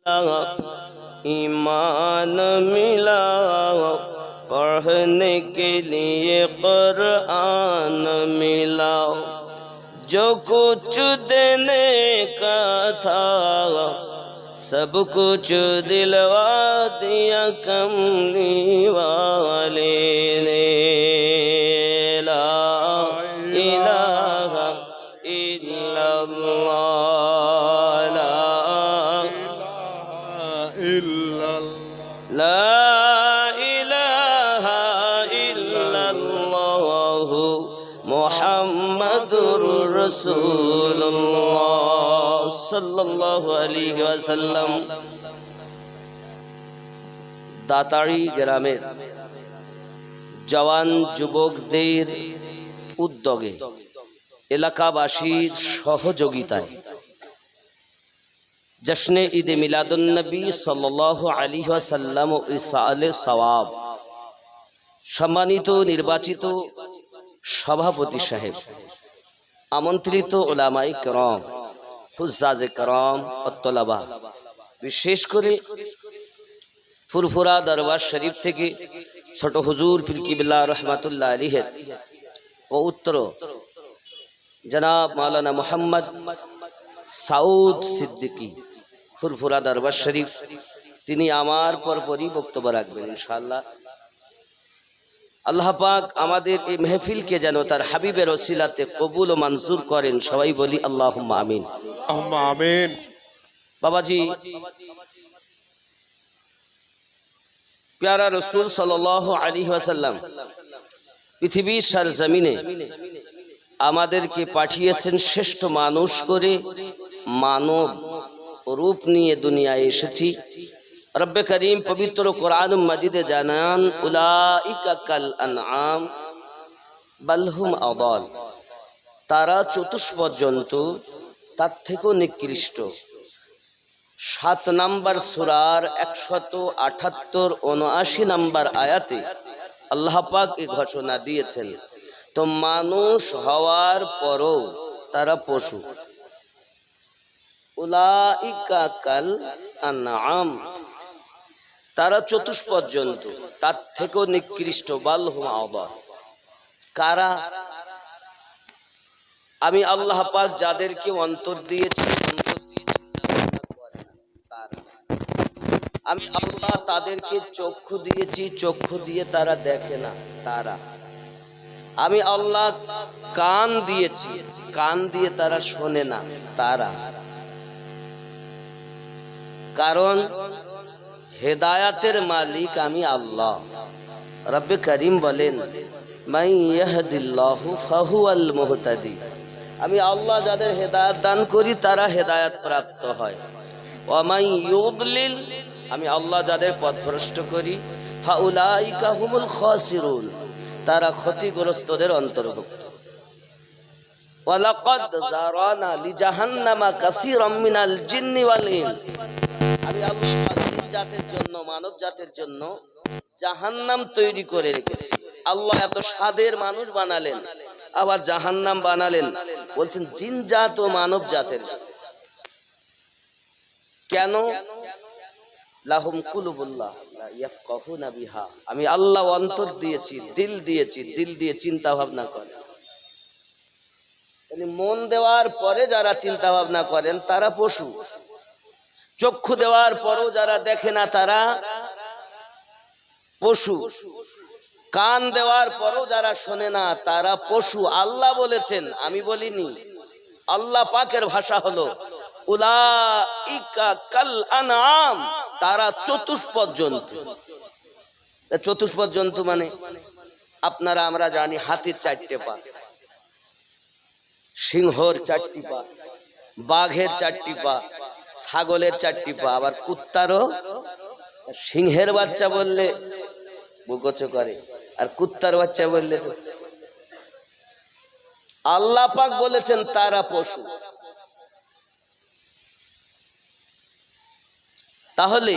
ईमान मिला पढ़ने के लिए कुरान मिला। जो कुछ देने का था सब कुछ दिलवा दिया कमली वाले ने। ला इलाहा इल्लल्लाह, ला इलाहा इल्लल्लाह मुहम्मदुर रसूलुल्लाह सल्लल्लाहु अलैहि वसल्लम। দাতারি গ্রামের জওয়ান যুবকদের উদ্যোগে এলাকাবাসীর সহযোগিতায় জশ্নে ঈদে মিলাদুন্নবী সাল্লাল্লাহু আলাইহি ওয়াসাল্লাম ও ইসালে সওয়াব সম্মানিত নির্বাচিত সভাপতি সাহেব, আমন্ত্রিত উলামায়ে কেরাম, হুজ্জাজে কেরাম ও তোলাবা, বিশেষ করে ফুরফুরা দরবার শরীফ থেকে ছোট হুজুর পীর কিবলা রহমাতুল্লাহ আলাইহির পৌত্র জনাব মাওলানা মুহাম্মদ সাউদ সিদ্দিকী ফুরফুরা দরবার শরীফ, তিনি আমার পরপরই বক্তব্য রাখবেন ইনশাআল্লাহ। আল্লাহ পাক আমাদের এই মেহফিলকে যেন তার হাবিবের ওসিলাতে কবুল ও মঞ্জুর করেন, সবাই বলি আল্লাহুম্মা আমিন। আল্লাহুম্মা আমিন। বাবাজি, প্যারা রাসূল সাল্লাল্লাহু আলাইহি ওয়াসাল্লাম পৃথিবীর সরজমিনে আমাদেরকে পাঠিয়েছেন শ্রেষ্ঠ মানুষ করে, মানব রূপ নিয়ে দুনিয়ায় এসেছি। রব্বে করিম পবিত্র কোরআন মাজিদে জানান, উলাইকা কাল আনআম বাল হুম আদাল, তারা চতুষ্পদ জন্তু, তার থেকেও নিকৃষ্ট। 7 নম্বর সূরার 178-79 নম্বর আয়াতে আল্লাহ পাক এই ঘোষণা দিয়েছেন। তো মানুষ হওয়ার পরও তারা পশু। উলাইকা কাল আনআম, তারা চতুষ্পদ জন্তু, তার থেকেও নিকৃষ্ট। বাল হুম আদাল, কারা? আমি আল্লাহ পাক যাদেরকে অন্তর দিয়েছি, আমি আল্লাহ তাদেরকে চক্ষু দিয়েছি, চক্ষু দিয়ে তারা দেখে না, তারা। আমি আল্লাহ কান দিয়েছি, কান দিয়ে তারা শোনে না, তারা। কারণ হেদায়াতের মালিক আমি আল্লাহ। রব্বে করিম বলেন, মান ইয়াহদিল্লাহু ফাহুয়াল মুহতাদি, আমি আল্লাহ যাদের হেদায়াত দান করি তারা হেদায়াত প্রাপ্ত হয়। ওয়া মান ইউদলিল, আমি আল্লাহ যাদের পথভ্রষ্ট করি, ফাউলাইকা হুমুল খাসিরুন, তারা ক্ষতিগ্রস্তদের অন্তর্ভুক্ত। ওয়ালাকাদ যারানা লিজাহান্নামা কাসীরাম মিনাল জিন্নি ওয়াল ইনস, আমি আল্লাহ জিন জাতের জন্য, মানব জাতের জন্য জাহান্নাম তৈরি করে রেখেছি। আল্লাহ এত স্বাদের মানুষ বানালেন, আবার জাহান্নাম বানালেন, বলছেন জিন জাত ও মানব জাতের। কেন? লাহুম কুলুবুল্লাহ লা ইয়াফকাহুনা বিহা, আমি আল্লাহ অন্তর দিয়েছি, দিল দিয়েছি, দিল দিয়ে চিন্তা ভাবনা করে। মন দেওয়ার পরে যারা চিন্তা ভাবনা করেন তারা পশু। চক্ষু দেওয়ার পরেও যারা দেখে না তারা পশু। কান দেওয়ার পরেও যারা শোনে না তারা পশু। আল্লাহ বলেছেন, আমি বলিনি। আল্লাহ পাকের ভাষা হলো উলাইকা কাল আনআম, তারা চতুষ্পদ জন্তু। চতুষ্পদ জন্তু মানে আপনারা আমরা জানি হাতির 4টে পা, সিংহর 4টি পা, বাঘের 4টি পা, ছাগলের 4টি পা, আবার কুত্তারও। সিংহের বাচ্চা বললে বুকচো করে, আর কুত্তার বাচ্চা বললে তো। আল্লাহ পাক বলেছেন তারা পশু। তাহলে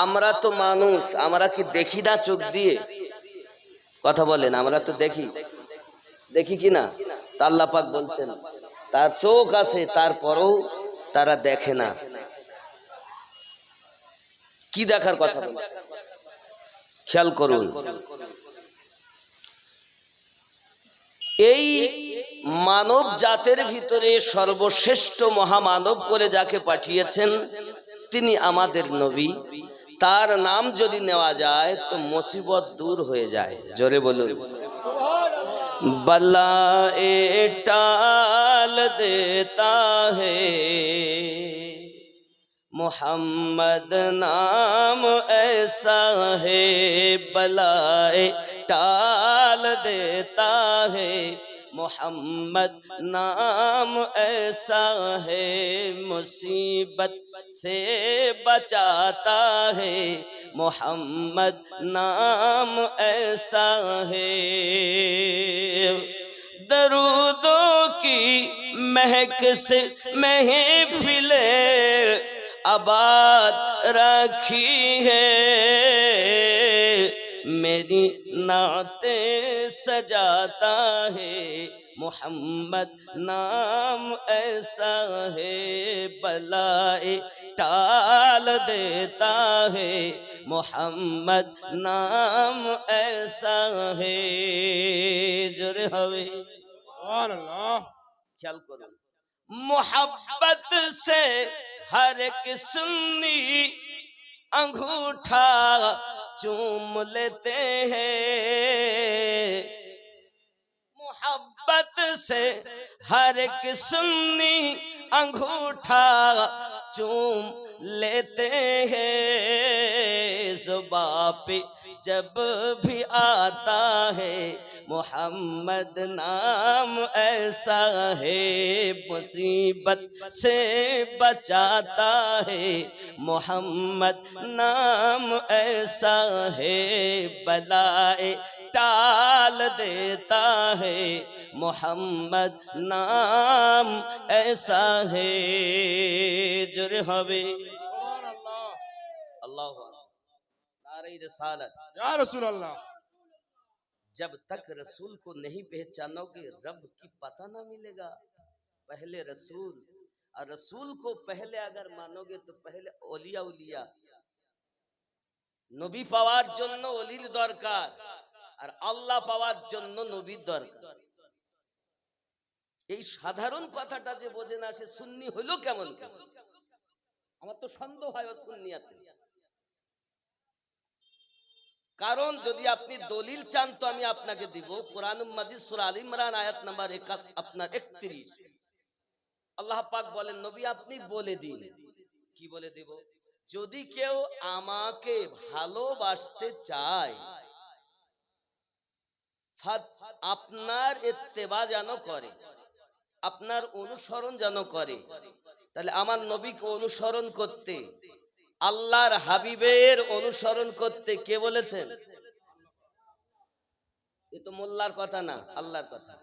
আমরা তো মানুষ, আমরা কি দেখি না চোখ দিয়ে? কথা বলেন, আমরা তো দেখি, দেখি কি না? আল্লাহ পাক বলছেন তার চোখ আছে, তারপরেও তারা দেখে না। কি দেখার কথা খেয়াল করুন। এই মানব জাতের ভিতরে সর্বশ্রেষ্ঠ মহামানব করে যাকে পাঠিয়েছেন তিনি আমাদের নবী। তার নাম যদি নেওয়া যায় তো মুসিবত দূর হয়ে যায়। জোরে বলুন। बलाए टाल देता है मोहम्मद नाम ऐसा है, बलाए टाल देता है मोहम्मद नाम ऐसा है, मुसीबत से बचाता है मोहम्मद नाम ऐसा है। दरूदों की महक से महफिले आबाद रखी है, मेरी नाते सजाता है मोहम्मद नाम ऐसा है, बलाए टाल देता है मोहम्मद नाम ऐसा है। जोरे हवे सुभान अल्लाह। ख्याल करो, मोहब्बत से हर एक सुन्नी अंगूठा चूम लेते हैं, मोहब्बत से हर एक सुन्नी अंगूठा चूम लेते हैं, ज़ुबां पे जब भी आता है मोहम्मद नाम ऐसा है, मुसीबत से बचाता है मोहम्मद नाम ऐसा है, बलाए टाल देता है मोहम्मद नाम ऐसा है। जोरे हवे सुभान अल्लाह। अल्लाहु अकबर, नारे रिसालत या रसूल अल्लाह। जब तक रसूल को नहीं पहचानोगे रब की पता ना मिलेगा। पहले रसूल, और रसूल को पहले अगर मानोगे तो पहले औलिया उलिया, नबी पाওয়ার জন্য ওলির দরকার আর আল্লাহ পাওয়ার জন্য নবীর দরকার। এই সাধারণ কথাটা যে বোঝে না সে সুন্নি হলো কেমন? আমার তো সন্দেহ হয় ও সুন্নিয়াতে। কারণ যদি আপনি দলিল চান তো আমি আপনাকে দিব। কোরআনুল মাজিদ সূরা আল ইমরান আয়াত নাম্বার আপনার 31, আল্লাহ পাক বলেন নবী আপনি বলে দিন। কি বলে দেব? যদি কেউ আমাকে ভালোবাসতে চায় আপনার ইত্তেবা যেন করে, আপনার অনুসরণ যেন করে। তাহলে আমার নবীকে অনুসরণ করতে, আল্লাহর হাবিবের অনুসরণ করতে কে বলেছেন? এ তো মোল্লার কথা না, আল্লাহর কথা।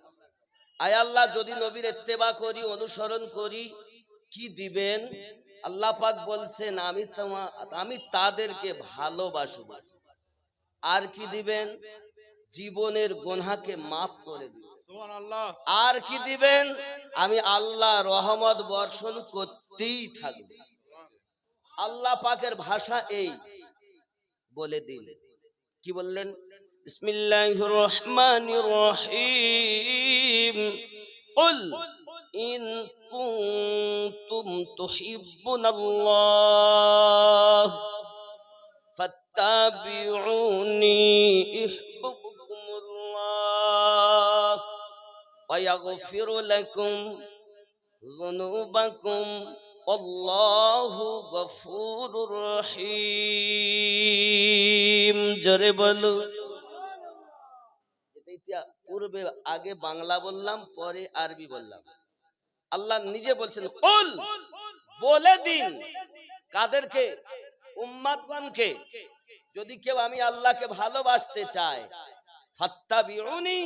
আয় আল্লাহ যদি নবীর ইত্তেবা করি, অনুসরণ করি, কি দিবেন? আল্লাহ পাক বলছেন আমি তাদেরকে ভালোবাসব। আর কি দিবেন? জীবনের গুনাহকে maaf করে দিবেন। সুবহানাল্লাহ। আর কি দিবেন? আমি আল্লাহ রহমত বর্ষণ করতেই থাকব। আল্লাহ পাকের ভাষা এই, বলে দিন। কি বললেন? বিসমিল্লাহির রহমানির রহিম, কুল ইন কুনতুম তুহিব্বুনাল্লাহ ফাত্তাবিউনি ইউহিব্বুকুমুল্লাহ ওয়া ইয়াগফিরু লাকুম যুনুবাকুম আল্লাহু গফুরুর রহিম। জোরে বলো। এটা পূর্বে আগে বাংলা বললাম, পরে আরবি বললাম। আল্লাহ নিজে বলছেন কুল, বলে দিন। কাদেরকে? উম্মতগণকে। যদি কেউ আমি আল্লাহকে ভালোবাসতে চায় ফাত্তাবিউনি,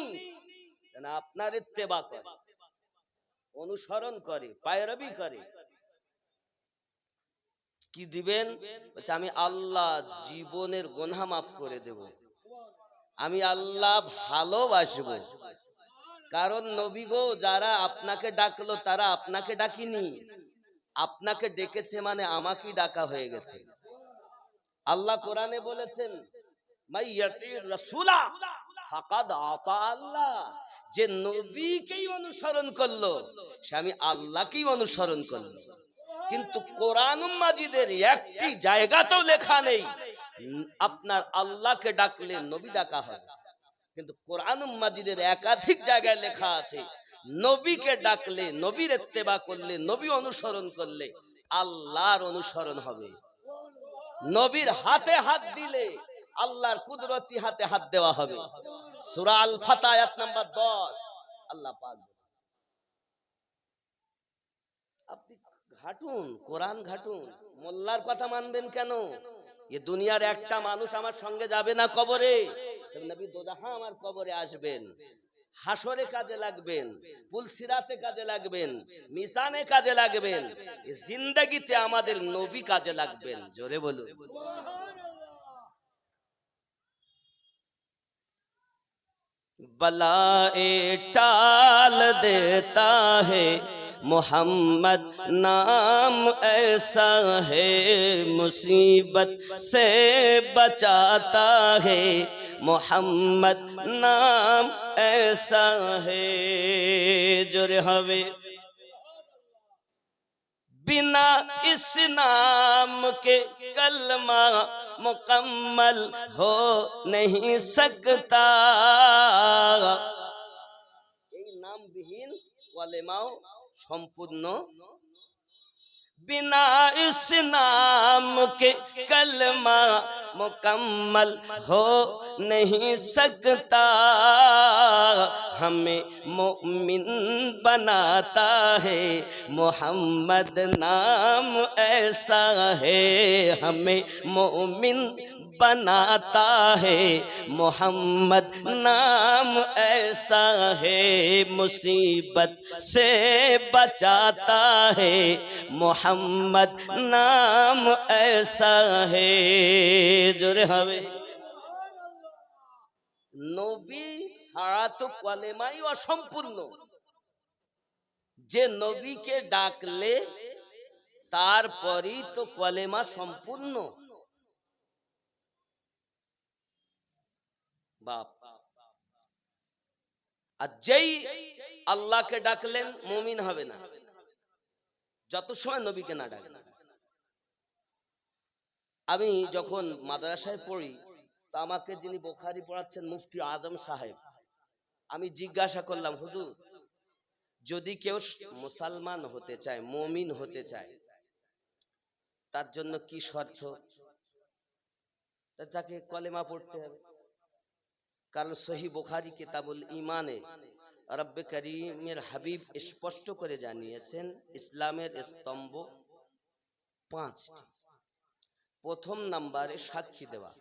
না আপনার ইত্তেবা করে, অনুসরণ করে, পায়রবি করে, কি দিবেন? বলছে আমি আল্লাহ জীবনের গুনাহ maaf করে দেব, আমি আল্লাহ ভালোবাসবো। কারণ নবী গো, যারা আপনাকে ডাকলো তারা আপনাকে ডাকিনি, আপনাকে ডেকেছে মানে আমাকেই ডাকা হয়ে গেছে। আল্লাহ কোরআনে বলেছেন মাইয়াতির রাসূলা ফাকাদ আতা আল্লাহ, যে নবীকেই অনুসরণ করলো সে আমি আল্লাহকেই অনুসরণ করলো। কিন্তু কোরআন মাজিদের একটি জায়গাতেও লেখা নেই আপনার আল্লাহকে ডাকলে নবী ডাকা হয়। কিন্তু কোরআন মাজিদের একাধিক জায়গায় লেখা আছে নবীকে ডাকলে, নবীর ইত্তেবা করলে, নবী অনুসরণ করলে আল্লাহর অনুসরণ হবে। নবীর হাতে হাত দিলে আল্লাহর কুদরতি হাতে হাত দেওয়া হবে। সূরা আল ফাতহ আয়াত নাম্বার 10 আল্লাহ পাক। আপনি ঘাটুন, কোরআন ঘাটুন, মোল্লার কথা মানবেন কেন? এ দুনিয়ার একটা মানুষ আমার সঙ্গে যাবে না কবরে। নবী দোজাহা আমার কবরে আসবেন, হাসরে কাজে লাগবেন, পুলসিরাতে কাজে লাগবেন, মিজানে কাজে লাগবেন, জিন্দেগিতে আমাদের নবী কাজে লাগবেন। জোরে বলুন बलाए टाल देता है मोहम्मद नाम ऐसा है, मुसीबत से बचाता है मोहम्मद नाम ऐसा है। जुरे हवे बिना इस नाम के कलमा मुकम्मल हो नहीं सकता। এই নামবিহীন কলেমাও সম্পূর্ণ। बिना इस नाम के कलमा मुकम्मल हो नहीं सकता, हमें मोमिन बनाता है मोहम्मद नाम ऐसा है, हमें मोमिन बनाता है मोहम्मद नाम ऐसा है, मुसीबत से बचाता है मोहम्मद नाम ऐसा है। जोरे हवे নবী ছাড়া তো কলেমাই অসম্পূর্ণ। যে নবীকে ডাকলে তারপরই তো কলেমা সম্পূর্ণ। বাপ আর যেই আল্লাহকে ডাকলেন মুমিন হবে না যত সময় নবীকে না ডাকেন। আমি যখন মাদ্রাসায় পড়ি তো আমাকে যিনি বুখারী পড়াচ্ছেন মুফতি আজম সাহেব, আমি জিজ্ঞাসা করলাম হুজুর যদি কেউ মুসলমান হতে চায়, মুমিন হতে চায়, তার জন্য কি শর্ত? তাকে কলেমা পড়তে হবে। কারণ সহিহ বুখারী কিতাবুল ঈমানে রব্বে করিমের হাবিব স্পষ্ট করে জানিয়েছেন ইসলামের স্তম্ভ 5টি। প্রথম নম্বরে সাক্ষী দেওয়া।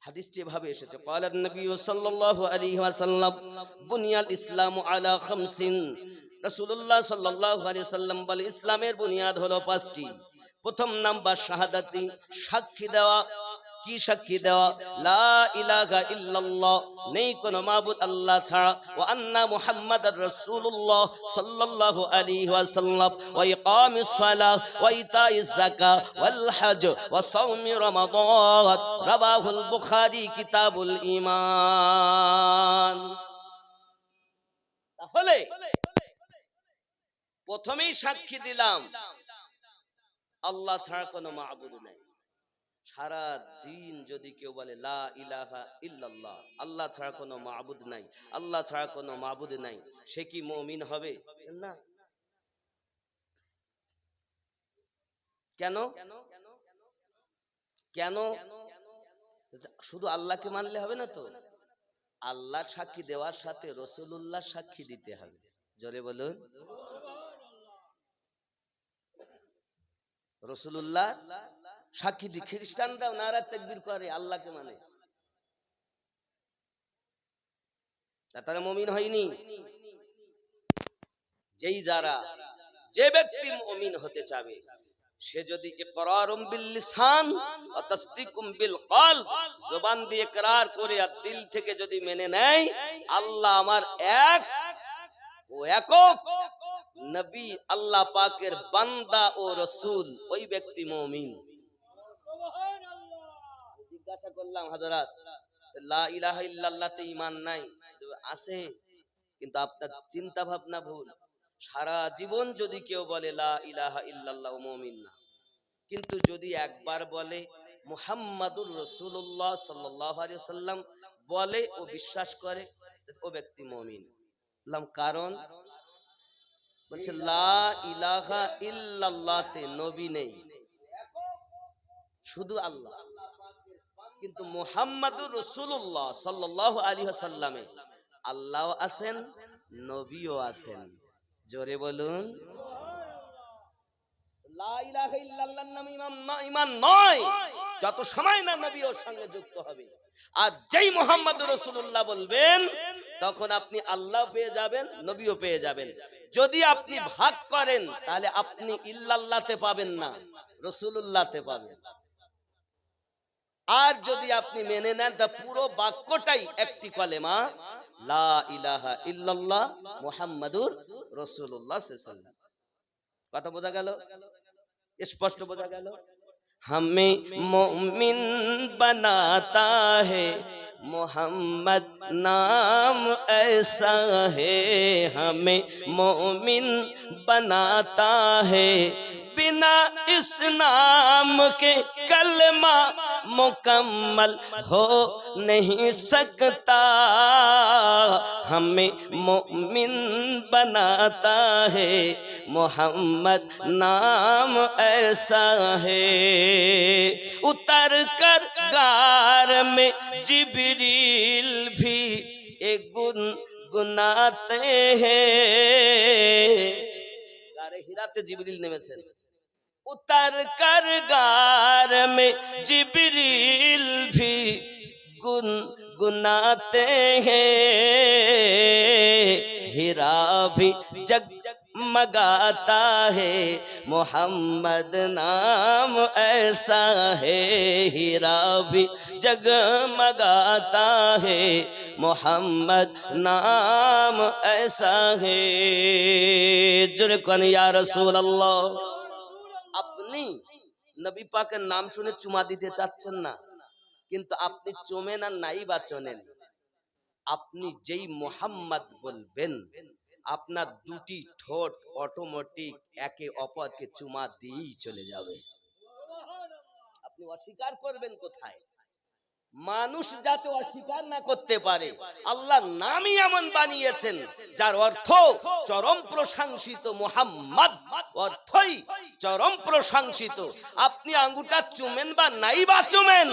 হাদিসটি এভাবে এসেছে قال النبي صلى الله عليه وسلم بني الاسلام على 5। রাসূলুল্লাহ সাল্লাল্লাহু আলাইহি ওয়াসাল্লাম বলে ইসলামের বুনিয়াদ হলো 5টি। প্রথম নাম্বার শাহাদাতি, সাক্ষী দেওয়া। কি সাক্ষী দেওয়া? লা ইলাহা ইল্লাল্লাহ, নেই কোন মাবুদ আল্লাহ ছাড়া, ওয়া আন্না মুহাম্মাদার রাসূলুল্লাহ সাল্লাল্লাহু আলাইহি ওয়াসাল্লাম, ওয়া ইকামিস সালাহ ওয়া ইতাইজ যাকাত ওয়াল হজ ওয়া সাওমি রমাদান। রাওয়াহুল বুখারী কিতাবুল ঈমান। তাহলে প্রথমেই সাক্ষী দিলাম আল্লাহ ছাড়া কোনো মাবুদ নাই। সারা দিন যদি কেউ বলে লা ইলাহা ইল্লাল্লাহ, আল্লাহ ছাড়া কোনো মাবুদ নাই, আল্লাহ ছাড়া কোনো মাবুদ নাই, সে কি মুমিন হবে? না। কেন? কেন? শুধু আল্লাহকে মানলে হবে না তো, আল্লাহর সাক্ষী দেওয়ার সাথে রাসূলুল্লাহর সাক্ষী দিতে হবে। জোরে বলুন রাসূলুল্লাহ সাক্ষী দি। খ্রিস্টানরাও নারা তাকবীর করে, আল্লাহকে মানে, তারা মুমিন হয়নি। যে ব্যক্তি মুমিন হতে চাবে সে যদি ইকরারুম বিল লিসান ওয়া তাসদীকুম বিল কলব, জবান দিয়ে ইকরার করে আর দিল থেকে যদি মেনে নেয় আল্লাহ আমার এক ও একক নবী, আল্লাহ পাকের বান্দা ও রাসূল, ওই ব্যক্তি মুমিন। করলাম হাজরাত লা ইলাহা ইল্লাল্লাহতে ঈমান নাই, আছে কিন্তু আপনার চিন্তা ভাবনা ভুল। সারা জীবন যদি কেউ বলে লা ইলাহা ইল্লাল্লাহ, মুমিন না। কিন্তু যদি একবার বলে মুহাম্মাদুর রাসূলুল্লাহ সাল্লাল্লাহু আলাইহি ওয়াসাল্লাম বলে ও বিশ্বাস করে, ও ব্যক্তি মুমিন। কারণ বলছে লা ইলাহা ইল্লাল্লাহতে নবী নেই, শুধু আল্লাহ। কিন্তু মুহাম্মাদুর রাসূলুল্লাহ সাল্লাল্লাহু আলাইহি ওয়াসাল্লামে আল্লাহ আছেন, নবীও আছেন। জোরে বলুন লা ইলাহা ইল্লাল্লাহর নাম ঈমান নয় যত সময় না নবী ওর সঙ্গে যুক্ত হবে। আর যেই মুহাম্মাদুর রাসূলুল্লাহ বলবেন তখন আপনি আল্লাহ পেয়ে যাবেন, নবীও পেয়ে যাবেন। যদি আপনি ভাগ করেন তাহলে আপনি ইল্লাল্লাহতে পাবেন না, রাসূলুল্লাহতে পাবেন। আর যদি আপনি মেনে নেন তা পুরো বাক্যটাই একটি কলেমা, লা ইলাহা ইল্লাল্লাহ মুহাম্মাদুর রাসূলুল্লাহ সাল্লাল্লাহু আলাইহি ওয়াসাল্লাম। কথা বোঝা গেল? স্পষ্ট বোঝা গেল? हमें मोमिन बनाता है मोहम्मद नाम ऐसा है, हमें मोमिन बनाता है बिना इस नाम के कलमा मुकम्मल हो नहीं सकता, हमें मोमिन बनाता है मोहम्मद नाम ऐसा है। उतर कर गार में जिब्रील भी एक गुनगुनाते हैं। गारे हिराते जिब्रील नेमेছেন। उतर कर गार में जिब्रील भी गुनगुनाते हैं, हीरा भी जगमगाता है मोहम्मद नाम ऐसा है, हीरा भी जगमगाता है मोहम्मद नाम ऐसा है। जुरकन या रसूल अल्लाह। আপনি নবী পাকের নাম শুনে চুমা দিতে চাচ্ছেন না, কিন্তু আপনি চুমেন আর নাই বা চলেন। আপনি যেই মুহাম্মদ বলবেন আপনার দুটি ঠোঁট অটোমেটিক একে অপরকে চুমা দিয়েই চলে যাবে। আপনি অস্বীকার করবেন কোথায়? মানুষ যাতে অস্বীকার না করতে পারে, আল্লাহর নামই এমন বানিয়েছেন যার অর্থ চরম প্রশংসিত। মুহাম্মদ অর্থই চরম প্রশংসিত। আপনি আঙ্গুটা চুমেন বা নাই বা চুমেন,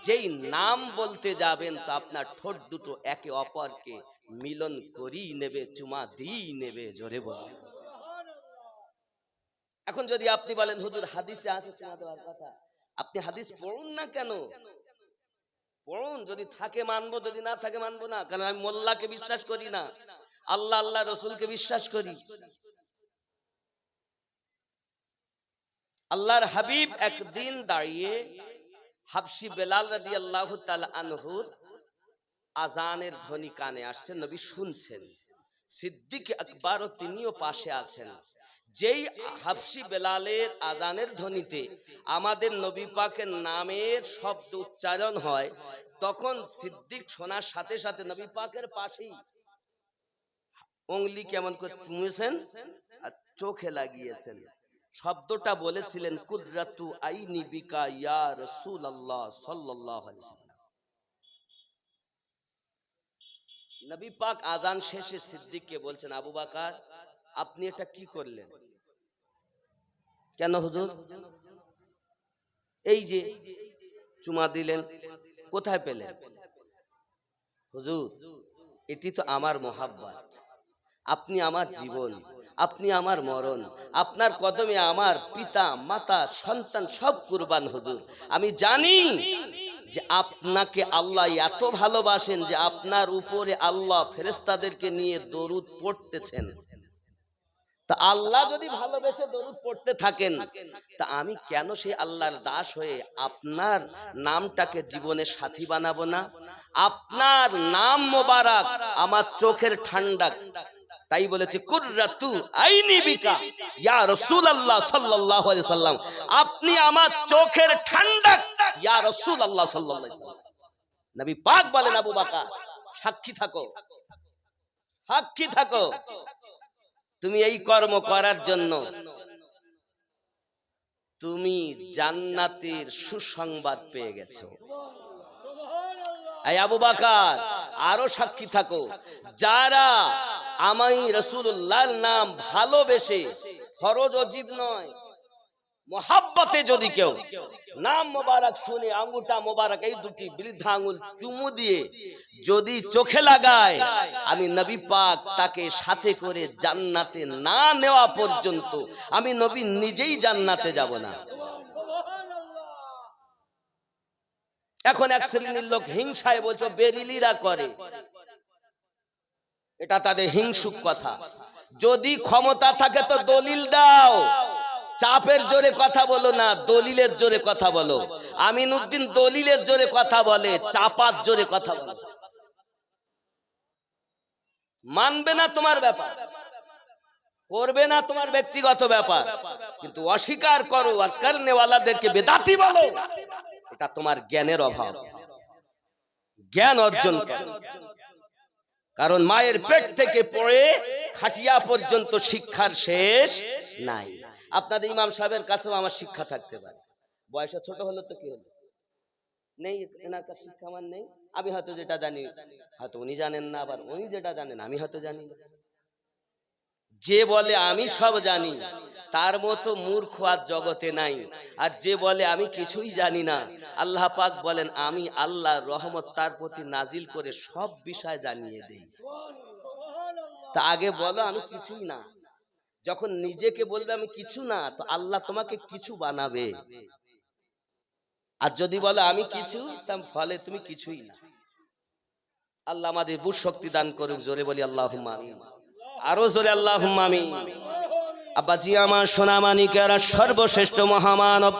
যেই নাম বলতে যাবেন তো আপনার ঠোঁট দুটো একে অপরকে মিলন করেই নেবে, চুমা দিয়েই নেবে। জোরে বলেন। এখন যদি আপনি বলেন হুজুর হাদিসে আছে চুমা দেওয়ার কথা, আপনি হাদিস পড়ুন না কেন? পড়ুন, যদি থাকে মানবো, যদি না থাকে মানবো না। কারণ আমি মোল্লাকে বিশ্বাস করি না, আল্লাহ আল্লাহ রসুলকে বিশ্বাস করি। আল্লাহর হাবিব একদিন দাঁড়িয়ে হাবশি বেলাল রাদিয়াল্লাহু তাআলা আনহুর আজানের ধ্বনি কানে আসছে, নবী শুনছেন। সিদ্দিক আকবর ও তিনিও পাশে আছেন। যেই হাবশি বেলালের আজানের ধ্বনিতে আমাদের নবী পাকের নামের শব্দ উচ্চারণ হয়, তখন সিদ্দিক শোনার সাথে সাথে নবী পাকের পাশেই উংলি কেমন করে চুমেছেন আর চোখে লাগিয়েছেন। শব্দটা বলেছিলেন কুদরাতু আইনি বিকা ইয়া রাসূলুল্লাহ সাল্লাল্লাহু আলাইহি ওয়াসাল্লাম। নবী পাক আজান শেষে সিদ্দিককে বলছেন, আবু বকর আপনি এটা কি করলেন? কেন হুজুর? এই যে চুমা দিলেন, কোথায় পেলেন? হুজুর এটি তো আমার মোহাব্বত, আপনি আমার জীবন, আপনি আমার মরণ, আপনার কদমে আমার পিতা মাতা সন্তান সব কুরবান। হুজুর আমি জানি যে আপনাকে আল্লাহ এত ভালোবাসেন যে আপনার উপরে আল্লাহ ফেরেশতাদেরকে নিয়ে দরুদ পড়তেছেন। তা আল্লাহ যদি ভালোবেসে দরুদ পড়তে থাকেন, তা আমি কেন সেই আল্লাহর দাস হয়ে আপনার নামটাকে জীবনের সাথী বানাবো না? আপনার নাম মোবারক আমার চোখের ঠান্ডা। তাই বলেছে কুররাতু আইনি বিকা ইয়া রাসূলুল্লাহ সাল্লাল্লাহু আলাইহি ওয়াসাল্লাম, আপনি আমার চোখের ঠান্ডা ইয়া রাসূলুল্লাহ সাল্লাল্লাহু আলাইহি ওয়াসাল্লাম। নবী পাক বলেন আবু বকর সাক্ষী থাকো, সাক্ষী থাকো, তুমি এই কর্ম করার জন্য তুমি জান্নাতের সুসংবাদ পেয়ে গেছো। এই আবু বকর আরো সাক্ষী থাকো, যারা আমি রাসূলুল্লাহর নাম ভালোবেসে, ফরজ ওয়াজিব নয়, মোহাব্বতে যদি কেউ নাম মোবারক শুনে আঙ্গুটা মোবারক এই দুটি বৃদ্ধা আঙ্গুল চুমু দিয়ে যদি চোখে লাগায়, আমি নবী পাক তাকে সাথে করে জান্নাতে না নেওয়া পর্যন্ত আমি নবী নিজেই জান্নাতে যাব না। এখন এক শ্রেণীর লোক হিংসায় বলছো বেরিলিরা করে, এটা তাদের হিংসুক কথা। যদি ক্ষমতা থাকে তো দলিল দাও, চাপের জোরে কথা বলো না, দলিলের জোরে কথা বলো। আমিনউদ্দিন দলিলের জোরে কথা বলে, চাপার জোরে কথা বলে। মানবে না তোমার ব্যাপার, করবে না তোমার ব্যক্তিগত ব্যাপার, কিন্তু অস্বীকার করো আর করনেওয়ালাদেরকে বেদাতি বলো, এটা তোমার জ্ঞানের অভাব। জ্ঞান অর্জন করো, কারণ মায়ের পেট থেকে পড়ে খাটিয়া পর্যন্ত শিক্ষার শেষ নাই। আপনাদের ইমাম সাহেবের কাছেও আমার শিক্ষা থাকতে পারে, বয়সে ছোট হলো তো কি হলো, নেই এনার কাছে শিক্ষা আমার নেই। আমি হয়তো যেটা জানি হয়তো উনি জানেন না, আবার উনি যেটা জানেন আমি হয়তো জানি না। যে বলে আমি সব জানি তার মতো মূর্খ আর জগতে নাই। আর যে বলে আমি কিছুই জানি না, আল্লাহ পাক বলেন আমি আল্লাহর রহমত তার প্রতি নাজিল করে সব বিষয় জানিয়ে দেই। তা আগে বলো আমি কিছুই না, যখন নিজেকে বলবে আমি কিছু না, তো আল্লাহ তোমাকে কিছু বানাবে। আর যদি বলো আমি কিছু, ফলে তুমি কিছুই না। আল্লাহ আমাদের বুঝ শক্তি দান করুক, জোরে বলি আল্লাহুম্মা আমিন, আরো জোরে আল্লাহুম্মা আমিন। আব্বাজি আমার সোনা মানিকেরা, সর্বশ্রেষ্ঠ মহামানব,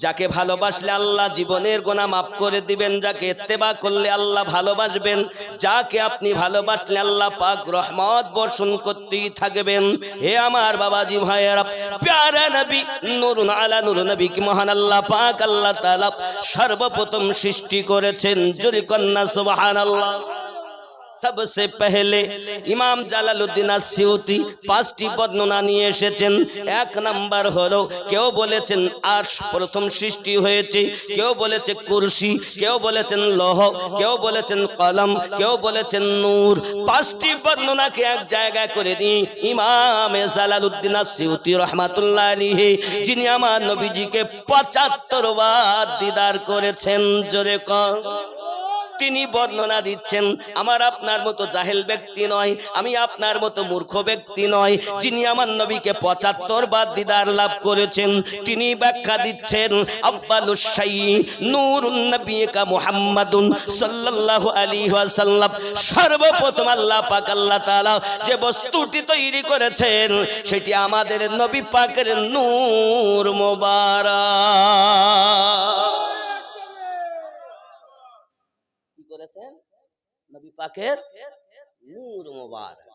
যাকে ভালোবাসলে আল্লাহ জীবনের গুনাহ মাফ করে দিবেন, যাকে ইত্তেবা করলে আল্লাহ ভালোবাসবেন, যাকে আপনি ভালোবাসলে আল্লাহ পাক রহমত বর্ষণ করতেই থাকবেন। হে আমার বাবাজি ভাইয়েরা, প্যারা নবী নূরুন আলা নূর নবী কি মহান আল্লাহ পাক আল্লাহ তাআলা সর্বপ্রথম সৃষ্টি করেছেন। জোরে কন্যা সুবহানাল্লাহ। सबसे पहले इमाम জালালউদ্দিন আসসিউতি পাঁচটি বর্ণনা নিয়ে এসেছেন। এক নাম্বার হলো, কেউ বলেছেন আরশ প্রথম সৃষ্টি হয়েছে, কেউ বলেছে কুরসি, কেউ বলেছেন লৌহ, কেউ বলেছেন কলম, কেউ বলেছেন নূর। পাঁচটি বর্ণনাকে এক জায়গায় করে দিই ইমাম জালালউদ্দিন আসসিউতি রাহমাতুল্লাহ আলাইহি, যিনি আমার নবীজিকে ৭৫ বার দিদার করেছেন। জোরে কর। তিনি বর্ণনা দিচ্ছেন, আমার আপনার মতো জাহেল ব্যক্তি নয়, আমি আপনার মতো মূর্খ ব্যক্তি নয়, যিনি আমার নবীকে ৭৫ বার দিদার লাভ করেছেন। তিনি ব্যাখ্যা দিচ্ছেন, আউয়ালুশ শাইই নূরুন নবিয়্যিকা মুহাম্মাদুন সাল্লাল্লাহু আলাইহি ওয়াসাল্লাম। সর্বপ্রথম আল্লাহ পাক আল্লাহ তাআলা যে বস্তুটি তৈরি করেছেন সেটি আমাদের নবী পাকের নূর মোবারক। নবী পাকের নূর মোবারক।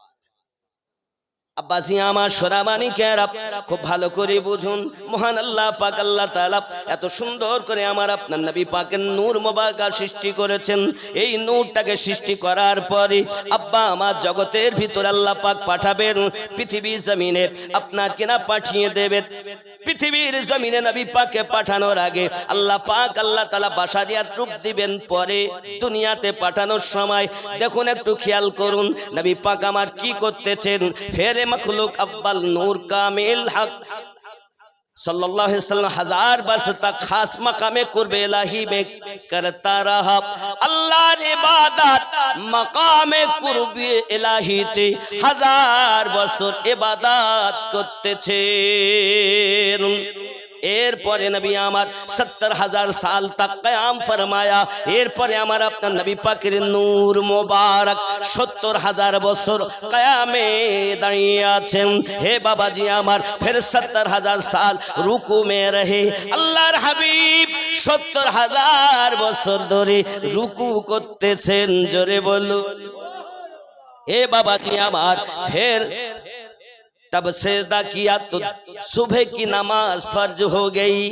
আব্বাসি আমার সোনামানিকেরা, খুব ভালো করে বুঝুন, মহান আল্লাহ পাক আল্লাহ তাআলা এত সুন্দর করে আমার আপনার নবী পাকের নূর মোবারক সৃষ্টি করেছেন। এই নূরটাকে সৃষ্টি করার পরে আব্বা আমার জগতের ভিতর আল্লাহ পাক পাঠাবেন পৃথিবী জমিনে, আপনার কেনা পাঠিয়ে দেবেন। পৃথিবীর জমিনে নবী পাককে পাঠানোর আগে আল্লাহ পাক আল্লাহ তাআলা বাশারিয়াত রূপ দিবেন, পরে দুনিয়াতে পাঠানোর সময় দেখুন একটু খেয়াল করুন নবী পাক আমার কি করতেছেন। ফেরে मखलूक अव्वल नूर कामिल हक सल्लल्लाहु अलैहि वसल्लम 1000 वर्ष तक खास मकामे कुर्बे इलाही में करता रहा। अल्लाह ने इबादत मकामे कुर्बे इलाही ते 1000 বছর ইবাদত করতেছেন। এরপরে নবী আমার ৭০,০০০ সাল তক কিয়াম ফরমায়া। এরপরে আমার আপনার নবী পাকের নূর মোবারক ৭০,০০০ বছর কিয়ামে দাঁড়িয়ে আছেন। হে বাবাজি আমার, ফের ৭০,০০০ সাল রুকু মে রহে। আল্লাহর হাবিব ৭০,০০০ বছর ধরে রুকু করতেছেন। জোরে বলুন। হে বাবাজি আমার, ফের तब सेजदा किया तो सुबह की नमाज फर्ज हो गई।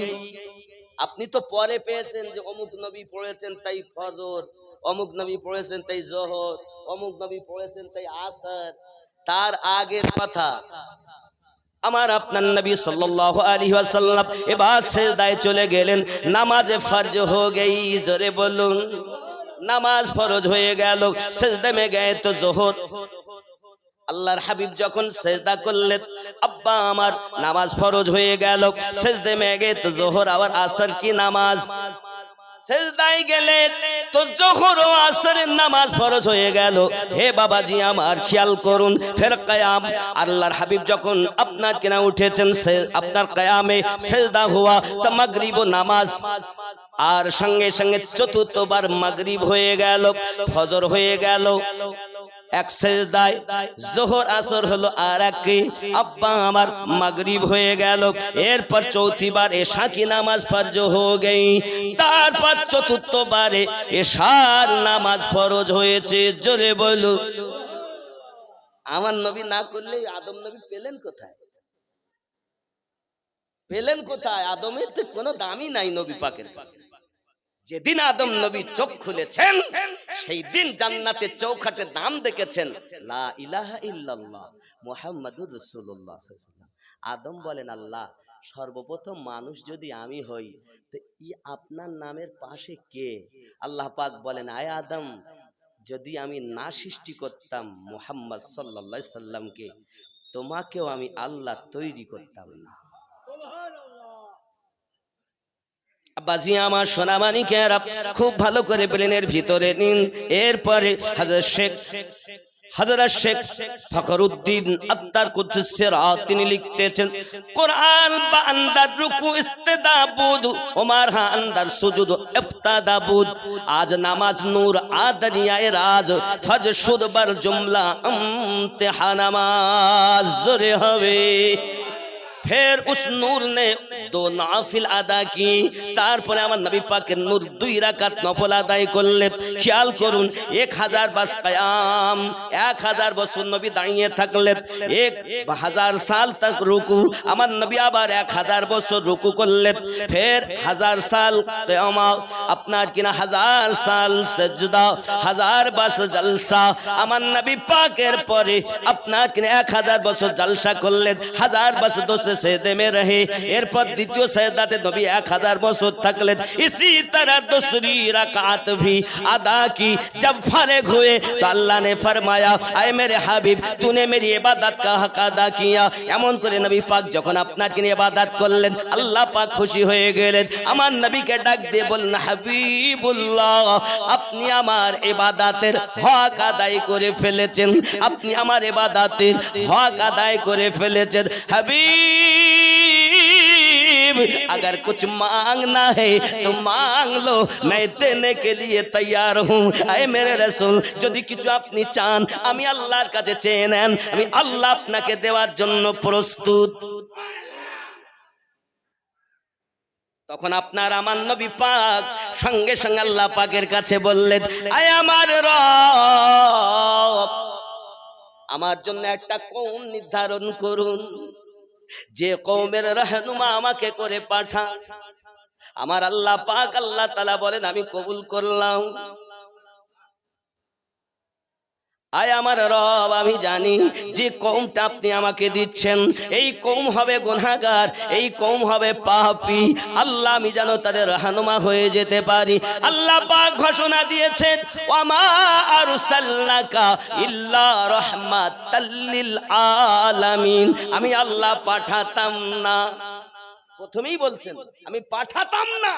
আপনি তো পরে পেয়েছেন যে অমুক নবী পড়েছেন তাই ফজর, অমুক নবী পড়েছেন তাই জোহর, অমুক নবী পড়েছেন তাই আসর। তার আগের কথা আমার আপনার নবী সাল্লাল্লাহু আলাইহি ওয়াসাল্লাম এবার সিজদায় চলে গেলেন। নামাজে ফরজ হো গই, জোরে বলুন। নামাজ ফরজ হয়ে গেল, সিজদা মে গয়ে তো জোহর। আল্লাহর হাবিব যখন সিজদা করলেন, আব্বা আমার নামাজ ফরজ হয়ে গেল, সিজদা মে গয়ে তো জোহর আর আসর কি নামাজ। সিজদায় গেলেন তো জোহর ও আসরের নামাজ ফরজ হয়ে গেল। হে বাবাজি আমার খেয়াল করুন, ফের কিয়াম। আল্লাহর হাবিব যখন আপনার কিনা উঠেছেন, আপনার কিয়ামে সিজদা হুয়া তো মাগরিব নামাজ, আর সঙ্গে সঙ্গে চতুর্থবার মাগরিব হয়ে গেল, ফজর হয়ে গেল। এক সিজদায় জোহর আসর হলো, আর এক আব্বা আমার মাগরিব হয়ে গেল। এরপর চৌথিবার এশা কি নামাজ ফরজ হয়ে গই, তারপর চতুর্থবারে এশার নামাজ ফরজ হয়েছে। জোরে বলো। আমার নবী না করলে আদম নবী পেলেন কোথায়? পেলেন কোথায়? আদমের তো কোনো দামই নাই নবী পাকের কাছে। যেদিন আদম নবী চোখ খুলেছেন, সেই দিন জান্নাতের চৌখাটে দাম দেখেছেন, লা ইলাহা ইল্লাল্লাহ মুহাম্মাদুর রাসূলুল্লাহ সাল্লাল্লাহু আলাইহি ওয়াসাল্লাম। আদম বলেন, আল্লাহ সর্বপ্রথম মানুষ যদি আমি হই তো আপনার নামের পাশে কে? আল্লাহ পাক বলেন, আয় আদম, যদি আমি না সৃষ্টি করতাম মুহাম্মদ সাল্লাল্লাহু আলাইহি সাল্লামকে, তোমাকেও আমি আল্লাহ তৈরি করতাম না। বাজি আমার সোনামানিকেরা খুব ভালো করে প্লেনের ভিতরে নিন। এরপরে হযরত শেখ ফখরুদ্দিন আত্তার কুদ্দুসের তিনি লিখতেছেন, কোরআন বা আন্দার রুকু ইস্তেদাবুদ ওমার হা আন্দার সুজুদ ইফতাদাবুদ। আজ নামাজ নূর আদনিয়ায়ে রাজ ফজ শুদবার জুমলা ইমতিহান নামাজ জোরে হবে। फिर उस नूर ने दो नाफिल अदा की, तारपरे आमार नबी पाकेर नूर दुई राकात नफल आदाय करलेन। ख्याल करुन, 1000 बास कयाम, 1000 बछर नबी दाঁড়িয়ে থাকলেন, 1000 साल तक रुकू। आमार नबी आबार 1000 बछर रुकू करलेन, फिर 1000 साल कयाम, आपनार किना 1000 साल सजदा, 1000 बछर जलसा। आमार नबी पाकेर परे आपनार किना 1000 बछर जलसा करलेन, 1000 बछर दूसरे सजदे में रहे। एरपर द्वितीय सजदाते नबी 1000 बछर थकलेन। इसी तरह दूसरी रकात भी अदा की। जब फारिग हुए तो अल्लाह ने फरमाया, आए मेरे हबीब, तूने मेरी इबादत का हक अदा किया। एमन करे नबी पाक যখন আপনার কিনে ইবাদত করলেন, আল্লাহ পাক খুশি হয়ে গেলেন। আমার নবীকে ডাক দিয়ে বললেন, হাবিবুল্লাহ, আপনি আমার ইবাদতের হক আদায় করে ফেলেছেন, আপনি আমার ইবাদতের হক আদায় করে ফেলেছেন। हबीब, अगर कुछ मांगना है तो मांग लो, मैं देने के लिए तैयार हूँ। आए मेरे रसूल, যদি কিছু আপনি চান আমি আল্লাহর কাছে চেয়ে নেন, আমি আল্লাহ আপনাকে দেওয়ার জন্য প্রস্তুত। তখন আপনার আমার নবী পাক সঙ্গে সঙ্গে আল্লাহ পাকের কাছে বললেন, আয় আমার রব, আমার জন্য একটা কওম নির্ধারণ করুন, যে কওমের রহনুমা আমাকে করে পাঠান। আমার আল্লাহ পাক আল্লাহ তাআলা বলেন, আমি কবুল করলাম। আয় আমার রব, আমি জানি যে কওমটা আপনি আমাকে দিচ্ছেন, এই কওম হবে গুনাহগার, এই কওম হবে পাপী। আল্লাহ, আমি যেন তাদের রহনুমা হয়ে যেতে পারি। আল্লাহ পাক ঘোষণা দিয়েছেন, ওয়ামা আরসালনাকা ইল্লা রাহমাতাল লিল আলামিন। আমি আল্লাহ পাঠাতাম না, প্রথমেই বলছেন আমি পাঠাতাম না,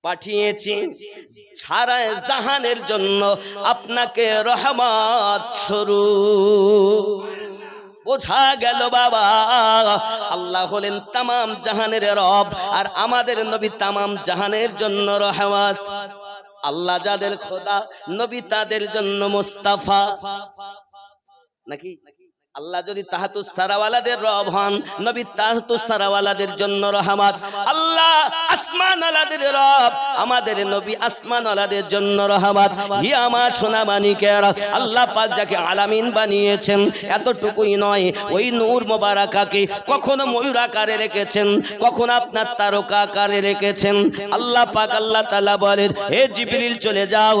পাঠিয়েছি সারা জাহানের জন্য আপনাকে রহমত স্বরূপ। বোঝা গেল বাবা, আল্লাহ হলেন তামাম জাহানের রব, আর আমাদের নবী তামাম জাহানের জন্য রহমত। আল্লাহ যাদের খোদা, নবী তাদের জন্য মুস্তাফা। নাকি আল্লাহ যদি তাহাতুস সারাওয়ালাদের রব হন, নবী তাহাতুস সারাওয়ালাদের জন্য রহমত। আল্লাহ আসমান আলাদের রব, আমাদের নবী আসমান আলাদের জন্য রহমত। হি আমার সোনা মানিকেরা, আল্লাহ পাক যাকে আলামিন বানিয়েছেন, এতটুকুই নয়, ওই নূর মোবারকাকে কখনো ময়ূর আকারে রেখেছেন, কখনো আপনার তারকা আকারে রেখেছেন। আল্লাহ পাক আল্লাহ তাআলা বলেন, হে জিবরিল চলে যাও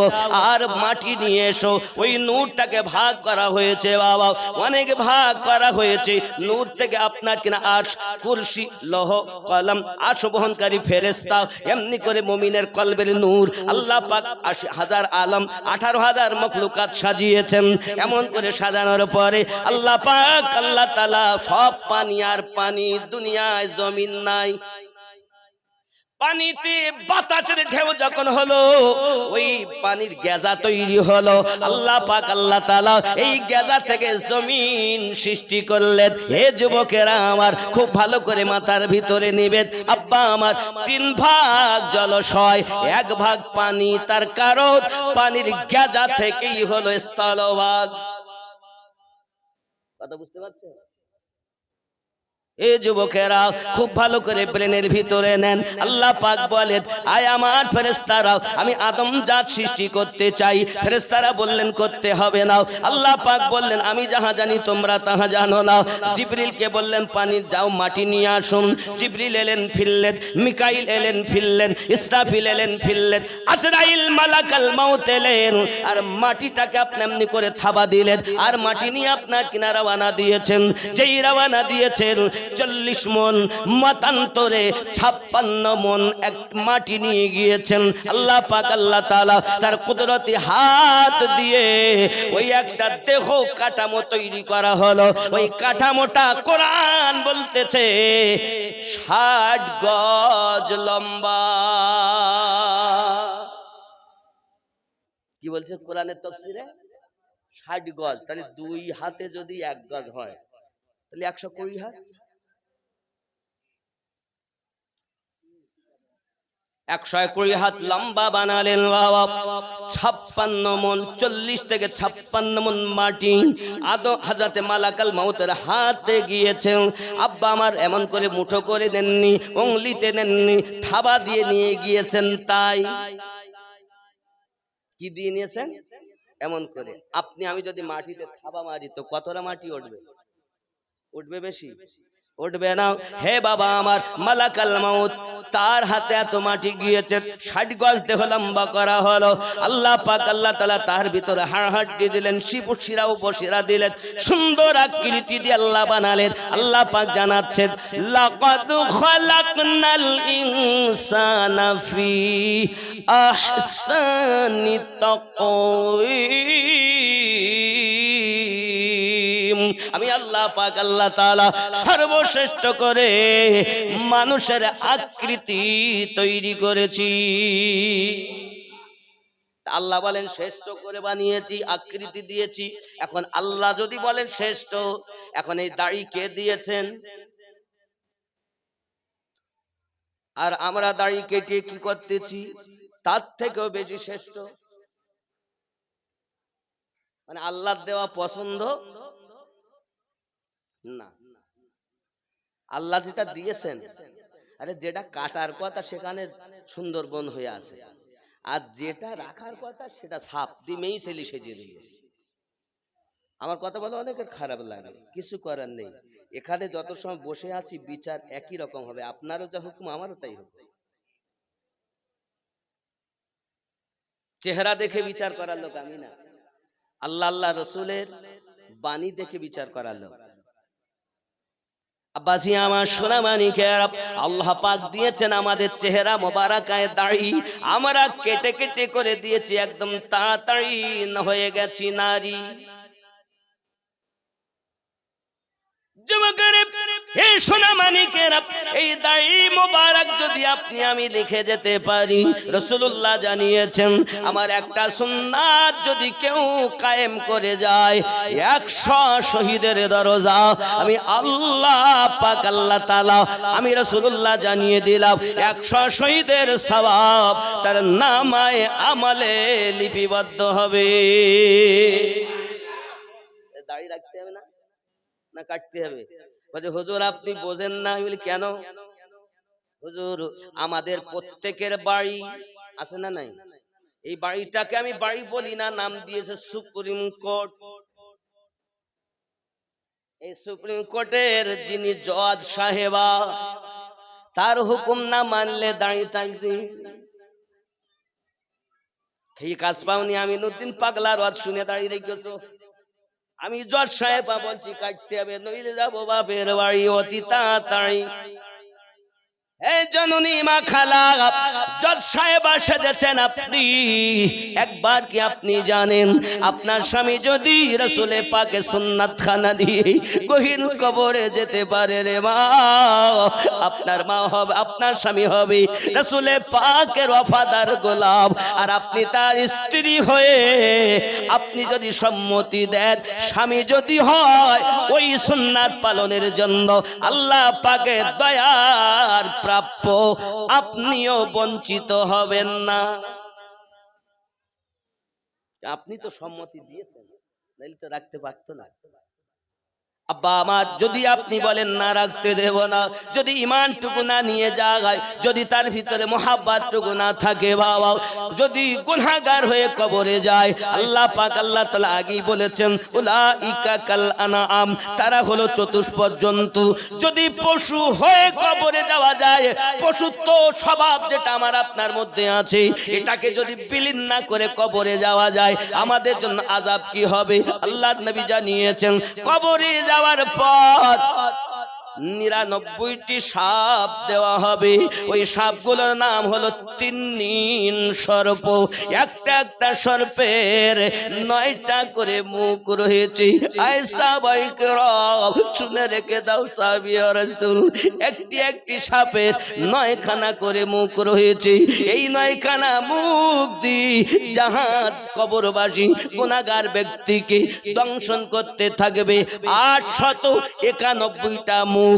আর মাটি নিয়ে এসো। ওই নূরটাকে ভাগ করা হয়েছে বাবা, অনেক ভাগ করা হয়েছে। নূর থেকে আপনার কিনা আরশ, কুরসি, লৌহ কলম, আরশ বহনকারী ফেরেশতা, এমনি করে মুমিনের কলবের নূর আল্লাহ পাক 80,000 আলম 18,000 মখলুকাত সাজিয়েছেন। এমন করে সাজানোর পরে আল্লাহ পাক আল্লাহ তাআলা সব পানি আর পানি, দুনিয়ায় জমিন নাই, পানিতে বাতাসের ঢেউ যখন হলো, ওই পানির গেজা তৈরি হলো। আল্লাহ পাক আল্লাহ তাআলা এই গেজা থেকে জমিন সৃষ্টি করলেন। হে যুবকেরা আমার, খুব ভালো করে মাথার ভিতরে নেবেন। আব্বা আমার, 3 ভাগ জলাশয়, 1 ভাগ পানি, তার কারণ পানির গেজা থেকেই হলো স্থলভাগ। কথা বুঝতে পারছেন? এ যুবকেরা খুব ভালো করে ব্রেনের ভিতরে নেন। আল্লাহ পাক বলেন, আয় আমার ফেরেশতারা, আমি আদম জাত সৃষ্টি করতে চাই। ফেরেশতারা বললেন করতে হবে না। আল্লাহ পাক বললেন, আমি যাহা জানি তোমরা তাহা জানো না। জিবরিলকে বললেন পানি যাও মাটি নিয়ে আসুন। জিবরিল এলেন ফিরলেন, মিকাইল এলেন ফিরলেন, ইসরাফিল এলেন ফিরলেন, আজরাইল মালাকাল মাউত এলেন আর মাটিটাকে আপনি এমনি করে থাবা দিলেন আর মাটি নিয়ে আপনার কিনা রওনা দিয়েছেন। যেই রওনা দিয়েছেন 40 মন মতান্তরে 56 মন এক মাটি নিয়ে গিয়েছেন। আল্লাহ পাক আল্লাহ তাআলা তার কুদরতি হাত দিয়ে ওই একটা দেহ কাঠামো তৈরি করা হলো। ওই কাঠামোটা কোরআন বলতেছে 60 গজ লম্বা। কি বলছে কোরআনের তাফসীরে? 60 গজ। তাহলে 2 হাতে যদি 1 গজ হয় তাহলে 120 হাত। 120 হাত লম্বা বানালেন বাবা। 56 মন, 40 থেকে 56 মন মাটি আদম হযরতে মালাকাল মাউতের হাতে গিয়েছেন। আব্বা আমার এমন করে মুঠো করে দেননি, উংলিতে দেননি, থাবা দিয়ে নিয়ে গিয়েছেন। তাই কি দিয়ে নিয়েছেন? এমন করে। আপনি আমি যদি মাটিতে থাবা মারি তো কতটা মাটি উঠবে? উঠবে বেশি? উঠবে না। হে বাবা আমার, মালাকাল মাউত তার হাতে এত মাটি গিয়েছে, 60 গজ দেহ লম্বা করা হলো। আল্লাহ পাক আল্লাহ তাআলা তার ভিতরে হাড় দিলেন, শিরা উপশিরা দিলেন, সুন্দর আকৃতি দিয়ে আল্লাহ বানালেন। আল্লাহ পাক জানাচ্ছেন, লাকাদ খালাকনাল ইনসানা ফি আহসানি তাকওয়িম। আমি আল্লাহ পাক আল্লাহ তাআলা সর্বশ্রেষ্ঠ করে মানুষের আকৃতি তৈরি করেছি। আল্লাহ বলেন শ্রেষ্ঠ করে বানিয়েছি, আকৃতি দিয়েছি। এখন আল্লাহ যদি বলেন শ্রেষ্ঠ, এখন এই দাড়ি কে দিয়েছেন? আর আমরা দাড়ি কেটে কি করতেছি? তার থেকেও বেশি শ্রেষ্ঠ। মানে আল্লাহর দেওয়া পছন্দ না। আল্লাহ যেটা দিয়েছেন, আরে যেটা কাটার কথা সেখানে সুন্দরবন হয়ে আছে, আর যেটা রাখার কথা সেটা সাপ দিমেই সেলি সেজে দিয়ে। আমার কথা বলে অনেকের খারাপ লাগে, কিছু করার নেই। এখানে যত সময় বসে আছি বিচার একই রকম হবে, আপনারও যা হুকুম আমারও তাই হবে। চেহারা দেখে বিচার করার লোক আমি না, আল্লাহ আল্লাহ রসুলের বাণী দেখে বিচার করার লোক। আব্বাজি আমার সোনা মানিকেরা, আল্লাহ পাক দিয়েছেন আমাদের চেহারা মোবারকায় দাড়ি, আমরা কেটে কেটে করে দিয়েছি, একদম তাড়াতাড়ি হয়ে গেছি নারী। হে সোনা মানিকেরা, এই দাড়ি মোবারক যদি আপনি আমি লিখে যেতে পারি, রাসূলুল্লাহ জানিয়েছেন আমার একটা সুন্নাত যদি কেউ কায়েম করে যায়, 100 শহীদের দরজা আমি আল্লাহ পাক আল্লাহ তাআলা আমি রাসূলুল্লাহ জানিয়ে দিলাম 100 শহীদের সওয়াব তার নামায়ে আমলে লিপিবদ্ধ হবে। দাড়ি রাখতে হবে না, না কাটতে হবে? বলে হুজুর আপনি বোঝেন না। আমি বলি কেন? হুজুর আমাদের প্রত্যেকের বাড়ি আছে না নাই? এই বাড়িটাকে আমি বাড়ি বলি না, নাম দিয়েছে সুপ্রিম কোর্ট। এই সুপ্রিম কোর্টের যিনি জজ সাহেবা, তার হুকুম না মানলে দাঁড়িয়ে থাকতে এই কাজ পাওনি। আমি নতুন পাগলার ওয়াজ শুনে দাঁড়িয়ে রেখেছো। আমি জজ সাহেবা বলছি কাটতে হবে, নইলে যাবো বাপের বাড়ি অতি তাড়াতাড়ি। এই জননী মা খালা জজ সাহেবা সেজেছেন আপনি। একবার কি আপনি জানেন আপনার স্বামী যদি রাসূলে পাকের সুন্নাত খানা দিয়ে গহীন কবরে যেতে পারে রে মা, আপনার মা হবে, আপনার স্বামী হবে রাসূলে পাকের ওয়াফাদার গোলাম, আর আপনি তার স্ত্রী হয়ে আপনি যদি সম্মতি দেন, স্বামী যদি হয় ওই সুন্নাত পালনের জন্য আল্লাহ পাকের দয়ার প্রাপ্য, আপনিও বঞ্চিত হবেন না। আপনি তো সম্মতি দিয়েছেন, নাইলে তো রাখতে পারতো না। আব্বা আমার, যদি আপনি বলেন না রাখতে দেব না, যদি ইমানটুকু না নিয়ে যায়, যদি তার ভিতরে মোহাব্বতটুকু না থাকে বাবা, যদি গুনাহগার হয়ে কবরে যায়, আল্লাহ পাক আল্লাহ তাআলা আগেই বলেছেন উলাইকা কাল আনআম, তারা হলো চতুষ্পদ জন্তু। যদি পশু হয়ে কবরে যাওয়া যায়, পশুত্ব স্বভাব যেটা আমার আপনার মধ্যে আছে, এটাকে যদি বিলীন না করে কবরে যাওয়া যায়, আমাদের জন্য আযাব কি হবে? আল্লাহর নবী জানিয়েছেন কবরে যাওয়ার পর 99টি সাপ দেওয়া হবে। ওই সাপগুলোর নাম হলো তিন্নিন সর্প। একটা একটা সর্পের 9টা করে মুখ রয়েছে। আয়েশা বাইকরাম শুনে রেখে দাও সাহাবী ও রাসূল, একটি একটি সাপের 9খানা করে মুখ রয়েছে। এই 9খানা মুখ দিয়ে জাহাজ কবরবাসী গুনাহগার ব্যক্তিকে দংশন করতে থাকবে। 891টা মুখ,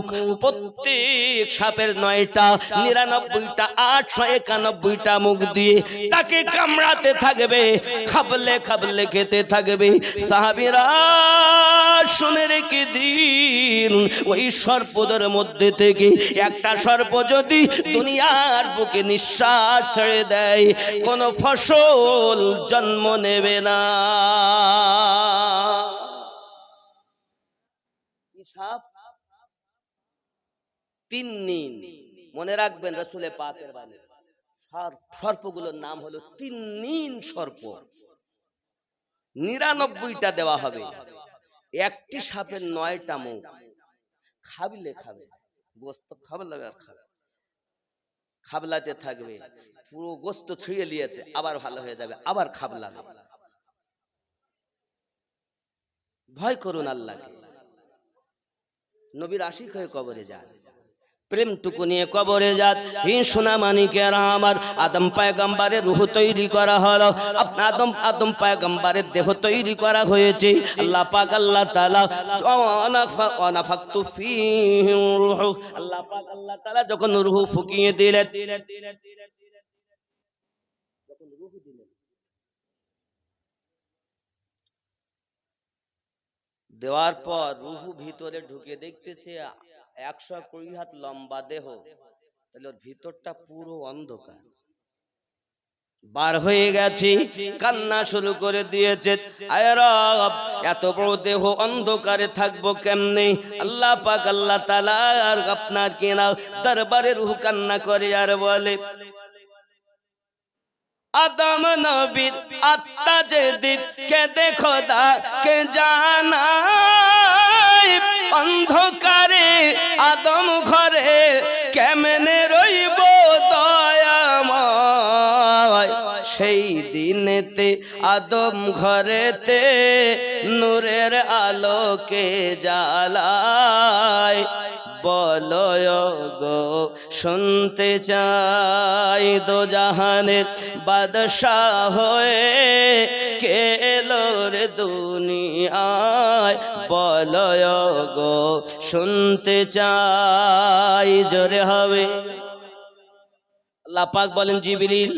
প্রত্যেক সাপের 9টা, 99টা, 891টা মুখ দিয়ে তাকে কামড়াতে থাকবে, খাবলে খাবলে খেতে থাকবে। সাহাবীরা শুনে রেখে দিন, ওই সর্পদের মধ্যে থেকে একটা সর্প যদি দুনিয়ার বুকে নিঃশ্বাস ছেড়ে দেয়, কোন ফসল জন্ম নেবে না। সাপ তিন্নিন, মনে রাখবেন রাসূলে পাকের বাণী। সর্পগুলোর নাম হলো তিন্নিন সর্প। 99টা দেওয়া হবে। একটি সাপের 9টা মুখ, খাবলে খাবে, গোস্ত খাবলে খাবে, খাবলাতে থাকবে, পুরো গোস্ত ছিঁড়ে নিয়েছে, আবার ভালো হয়ে যাবে, আবার খাবলাবে। ভয় করুন আল্লাহকে। নবীর আশিক হয়ে কবরে যান, প্রেমটুকু নিয়ে কবরে যান। হি সোনা মানিকেরা আমার, আদম পয়গম্বরের রূহ তৈরি করা হলো, আপনার আদম পয়গম্বরের দেহ তৈরি করা হয়েছে। আল্লাহ পাক আল্লাহ তাআলা ওয়ানাফাকতু ফীহি রূহ, আল্লাহ পাক আল্লাহ তাআলা যখন রূহ ফুকিয়ে দিলেন, যখন রূহ দিলেন, দেওয়ার পর রূহ ভিতরে ঢুকে দেখতেছে 120 হাত লম্বা দেহ, তাহলে ওর ভিতরটা পুরো অন্ধকার। বার হয়ে গেছে, কান্না শুরু করে দিয়েছে, আয় রব এত বড় দেহ অন্ধকারে থাকবো কেমনে? আল্লাহ পাক আল্লাহ তাআলা আর আপনার কিনা দরবারে রূহ কান্না করে আর বলে, আদম নবীর আত্মা যেদিন কে দেখো দা কে জানাই, অন্ধকারে আদম ঘরে কেমনে রইব দয়াময়? সেই দিনেতে আদম ঘরেতে নূরের আলোকে জ্বালায়। বলো গো শুনতে চাই, দো জাহানের বাদশাহ হয়ে কে এলো রে দুনিয়ায়? বলো গো শুনতে চাই, জোরে হবে আল্লাহ পাক বলেন জিবরিল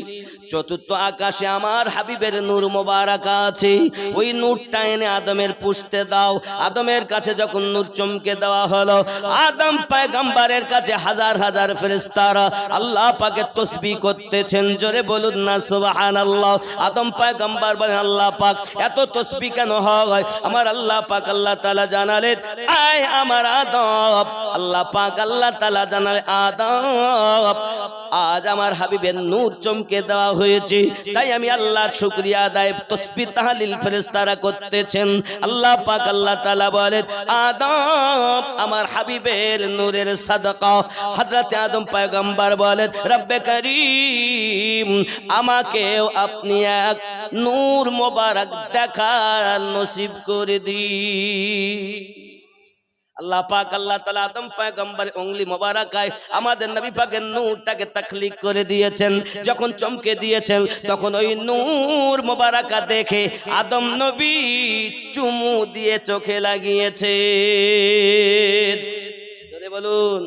চতুর্থ আকাশে আমার হাবিবের নূর মোবারক আছে, ওই নূরটা এনে আদমের পুষতে দাও। আদমের কাছে যখন নূর চমকে দেওয়া হলো, আদম পয়গম্বরের কাছে হাজার হাজার ফেরেশতারা আল্লাহ পাকের তাসবিহ করতেছেন। জোরে বলুন না সুবহানাল্লাহ। আদম পয়গম্বর বলেন আল্লাহ পাক এত তাসবিহ কেন হয়? আমার আল্লাহ পাক আল্লাহ তাআলা জানালেন, আয় আমার আদম। আল্লাহ পাক আল্লাহ তাআলা জানালেন, আদম আজ আমার হাবিবের নূর চমকে দেওয়া হয়েছে, তাই আমি আল্লাহর শুকরিয়া আদায় তাসবিহ তাহলিল ফেরেশতারা করতেছেন। আল্লাহ পাক আল্লাহ তাআলা বলেন, আদম আমার হাবিবের নূরের সাদাকা। হযরতে আদম পয়গম্বর বলেন, রব্বে করিম আমাকেও আপনি এক নূর মোবারক দেখার নসিব করে দিন। আল্লাহ পাক আল্লাহ তাআলা আদম পয়গম্বর উংলি মোবারকায় আমাদের নবী পাকের নূরটাকে তাখলিক করে দিয়েছেন। যখন চমকে দিয়েছেন তখন ওই নূর মোবারকা দেখে আদম নবী চুমু দিয়ে চোখে লাগিয়েছে। জোরে বলুন,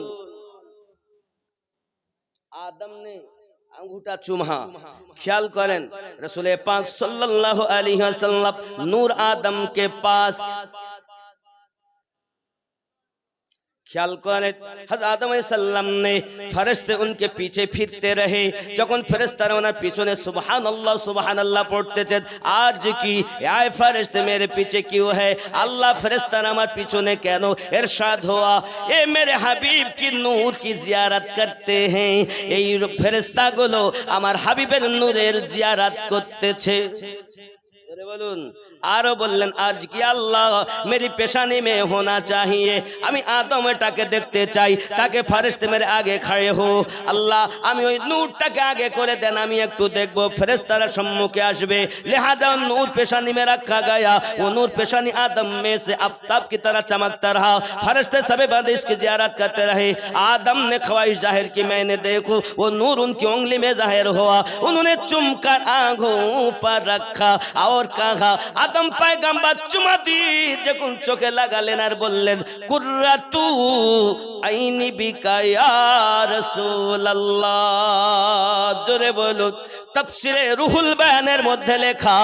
আদম ने अंगूठा चूमा। ख्याल करें रसूल पाक सल्लल्लाहु अलैहि वसल्लम नूर आदम के पास, ख्याल करें हज़रत आदम अलैहिस्सलाम ने फरिश्ते उनके पीछे फिरते रहे। যখন ফেরেশতারা ওনার পিছনে সুবহানাল্লাহ সুবহানাল্লাহ পড়তেছেন, आज की आए फरिश्ते मेरे पीछे क्यों है? अल्लाह फरिश्तारा আমার পিছনে কেন? इरशाद हुआ, ये मेरे हबीब की नूर की जियारत करते हैं। এই ফেরেশতাগুলো আমার হাবিবের নূরের জিয়ারত করতেছে। জোরে বলুন। आरो बोलें आज की अल्लाह मेरी पेशानी में होना चाहिए, আমি আদমটাকে দেখতে চাই, তাকে ফেরেশতা मेरे आगे खड़े हो। अल्लाह আমি ওই নূরটাকে আগে করে দেন, আমি একটু দেখবো। ফেরেশতারা সম্মুখে আসবে, लिहाजा नूर पेशानी में रखा गया। वो नूर पेशानी आदम में से आफताब की तरह चमकता रहा। फरिश्ते सबे बंद इसकी जियारत करते रहे। आदम ने ख्वाहिश जाहिर की, मैंने देखो वो नूर उनकी उंगली में जाहिर हुआ। उन्होंने चुमकर आंखों पर रखा और कहा, आदम पैगंबर चुमा दी যখন চোখে লাগালেন আর বললেন, কুররাতু আইনি বিকা ইয়া রাসূলুল্লাহ। জোরে বলুন। তাফসীরে রুহুল বায়ানের মধ্যে লেখা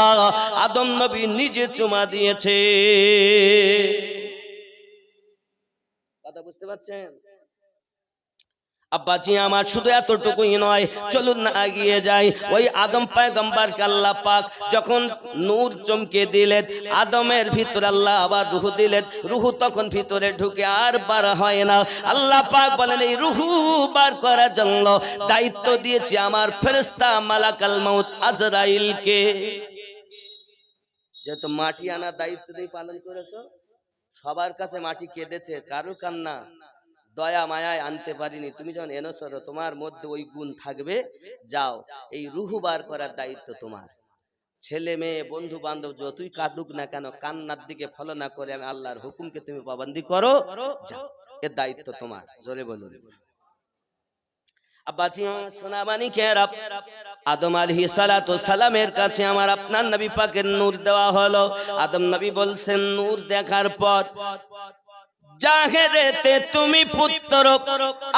আদম নবী নিজে চুমা দিয়েছে। কথা বুঝতে পারছেন? আব্বাজি আমার শুধু এতটুকুই নয়, চলুন না এগিয়ে যাই। ওই আদম পয়গম্বরকে আল্লাহ পাক যখন নূর চমকে দিলেন, আদমের ভিতরে আল্লাহ আবার রূহ দিলেন। রূহ তখন ভিতরে ঢুকে আর বার হয় না। আল্লাহ পাক বলেন, এই রূহ বার করার জন্য দায়িত্ব দিয়েছি আমার ফেরেশতা মালাকাল মাউত আজরাইলকে। যেহেতু মাটি আনার দায়িত্ব দিয়ে পালন করেছো, সবার কাছে মাটি কেঁদেছে, কারো কান্না দয়া মায়ায় আনতে পারিনি, তুমি যখন এনেছো তোমার মধ্যে ওই গুণ থাকবে। যাও, এই রূহ বার করার দায়িত্ব তোমার। ছেলে মেয়ে বন্ধু বান্ধব যতই কাঁদুক না কেন, কান্নার দিকে ফলো না করে আমি আল্লাহর হুকুমকে তুমি পাবন্দি করো, যাও, এর দায়িত্ব তোমার। জোরে বলুন। আব্বাজি সোনাবানি কেরাব, আদম আলাইহিস সালাতু সালামের কাছে আমার আপনার নবী পাকের নূর দেওয়া হলো। আদম নবী বলছেন, নূর দেখার পর জাহেরেতে তুমি পুত্র,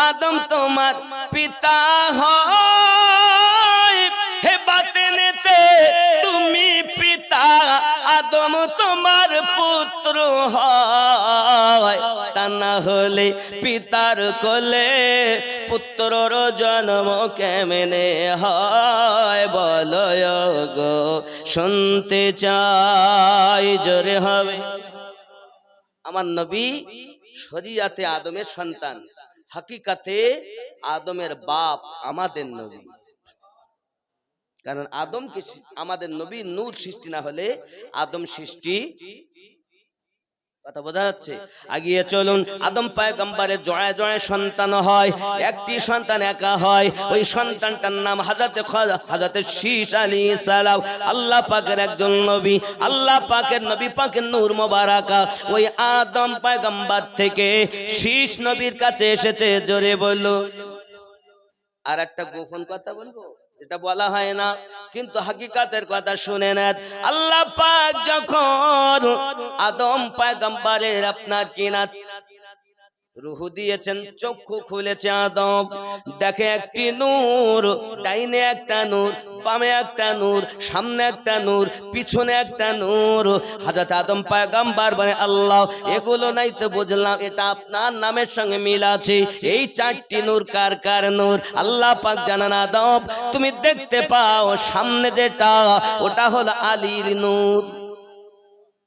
আদম তোমার পিতা হয়, হে বাতিনেতে তুমি পিতা, আদম তোমার পুত্র হয়। তা না হলে পিতার কোলে পুত্রর জন্ম কেমনে হয়? বলো গো, শুনতে চাই, জোরে হবে। আমার নবী শরীয়তে আদমের সন্তান, হাকিকাতে আদমের বাপ আমাদের নবী। কারণ আদমকে আমাদের নবী নূর সৃষ্টি না হলে আদম সৃষ্টি। কথা বোঝা যাচ্ছে? আগিয়ে চলুন। আদম পয়গম্বরের জোড়ায় জোড়ায় সন্তান হয়, একটি সন্তান একা হয়। ওই সন্তানটার নাম হযরতে শীস আলাইহিস সালাম। আল্লাহ পাকের একজন নবী, আল্লাহ পাকের নবী পাকের নূর মোবারকা ওই আদম পয়গম্বর থেকে শীস নবীর কাছে এসেছে। জোরে বলো। আর একটা গোপন কথা বলবো, যেটা বলা হয় না কিন্তু হাকিকাতের কথা শুনে নেন। আল্লাহ পাক যখন আদম পয়গম্বরের আপনার কিনা রুহু দিয়েছেন, চক্ষু খুলেছে আদম, দেখে একটি নূর, ডাইনে একটা নূর, বামে একটা নূর, সামনে একটা নূর, পিছনে একটা নূর। হযরত আদম পয়গম্বর বলে, আল্লাহ এগুলো নাই তো বুঝলাম, এটা আপনার নামের সঙ্গে মিল আছে, এই চারটি নূর কার কার নূর? আল্লাহ পাক জানান, আদম তুমি দেখতে পাও সামনে যেটা, ওটা হলো আলীর নূর।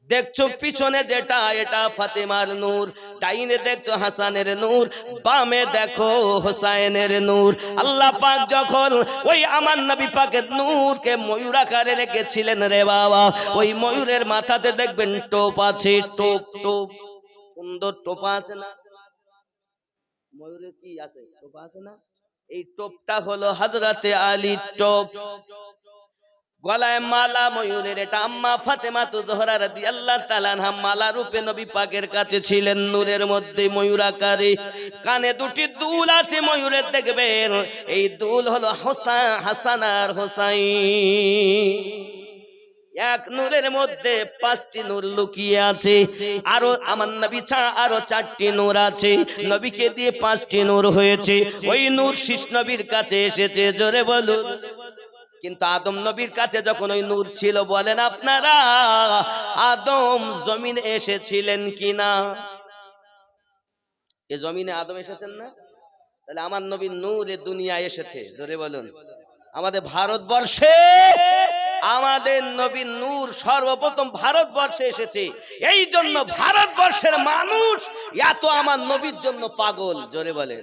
দেখছো পিছনে যেটা, এটা ফাতেমার নূর। ডাইনে দেখছো হাসানের নূর, বামে দেখো হোসাইনের নূর। আল্লাহ পাক যখন ওই আমার নবী পাকের নূরকে ময়ূর আকারে রেখেছিলেন রে বাবা, ওই ময়ূরের মাথাতে দেখবেন টোপ আছে, টোপ টোপ, সুন্দর টোপা আছে না? ময়ূরের কি আছে? টোপা আছে না? এই টোপটা হলো হযরতে আলীর টোপ। গলায় মালা ময়ূরের, এটা আম্মা ফাতেমা জোহরা রাদিয়াল্লাহু তাআলা আনহা মালা রূপে নবী পাকের কাছে ছিলেন, নূরের মধ্যে ময়ূর আকারে। কানে দুটি দুল আছে ময়ূরের, দেখবেন এই দুল হলো হাসান আর হোসাইন। এক নূরের মধ্যে 5টি নূর লুকিয়ে আছে। আরো আমার নবী ছাড়া আরো 4টি নূর আছে, নবীকে দিয়ে 5টি নূর হয়েছে। ওই নূর শীষ নবীর কাছে এসেছে, জোরে বলুন। কিন্তু আদম নবীর কাছে যখন ওই নূর ছিল, বলেন আপনারা আদম জমিনে এসেছিলেন কিনা? এ জমিনে আদম এসেছেন না? তাহলে আমার নবীর নূর এ দুনিয়ায় এসেছে, জোরে বলুন। আমাদের ভারতবর্ষে আমাদের নবীর নূর সর্বপ্রথম ভারতবর্ষে এসেছে। এই জন্য ভারতবর্ষের মানুষ এত আমার নবীর জন্য পাগল, জোরে বলেন।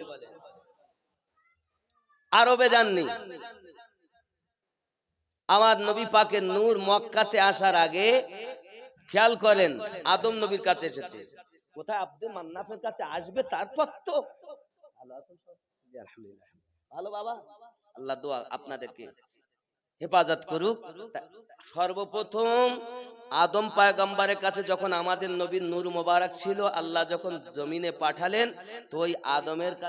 আরবে যাননি, আমার নবী পাকের নূর মক্কাতে আসার আগে খেয়াল করেন আদম নবীর কাছে এসেছে। কোথায় আব্দুল মান্নাফের কাছে আসবে, তারপর তো ভালো আছেন সব? জি আলহামদুলিল্লাহ ভালো বাবা, আল্লাহ দোয়া আপনাদেরকে হেফাজত করুক। সর্বপ্রথম আদম পয়গম্বরের কাছে যখন আমাদের নবীর নূর মোবারক ছিল, আল্লাহ যখন জমিনে পাঠালেন, তো ওই আদমের কাছে